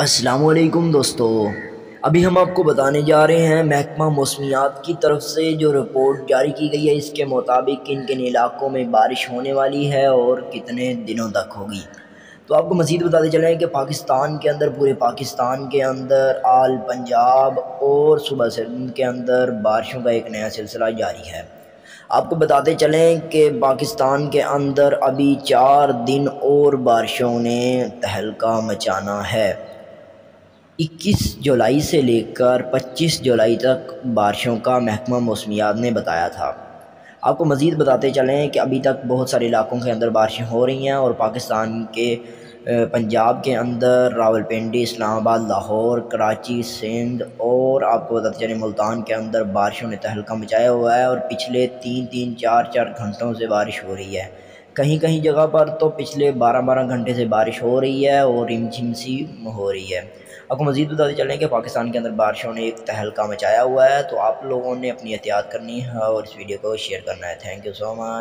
السلام علیکم دوستو، ابھی ہم آپ کو بتانے جا رہے ہیں محکمہ موسمیات کی طرف سے جو رپورٹ جاری کی گئی ہے، اس کے مطابق کن کن علاقوں میں بارش ہونے والی ہے اور کتنے دنوں تک ہوگی۔ تو آپ کو مزید بتاتے چلیں کہ پاکستان کے اندر، پورے پاکستان کے اندر، آل پنجاب اور صوبہ سندھ کے اندر بارشوں کا ایک نیا سلسلہ جاری ہے۔ آپ کو بتاتے چلیں کہ پاکستان کے اندر ابھی 4 دن اور بارشوں نے تہلکہ مچانا ہے۔ 21 جولائی سے لے کر 25 جولائی تک بارشوں کا محکمہ موسمیات نے بتایا تھا۔ آپ کو مزید بتاتے چلیں کہ ابھی تک بہت سارے علاقوں کے اندر بارشیں ہو رہی ہیں اور پاکستان کے پنجاب کے اندر راولپنڈی، اسلام آباد، لاہور، کراچی، سندھ اور آپ کو بتاتے چلیں ملتان کے اندر بارشوں نے تہلکہ مچایا ہوا ہے اور پچھلے 3 4 گھنٹوں سے بارش ہو رہی ہے۔ کہیں کہیں جگہ پر تو پچھلے 12 گھنٹے سے بارش ہو رہی ہے اور رمجھم سی ہو رہی ہے۔ آپ کو مزید بتاتے چلیں کہ پاکستان کے اندر بارشوں نے ایک تہلکہ مچایا ہوا ہے، تو آپ لوگوں نے اپنی احتیاط کرنی ہے اور اس ویڈیو کو شیئر کرنا ہے۔ Thank you so much.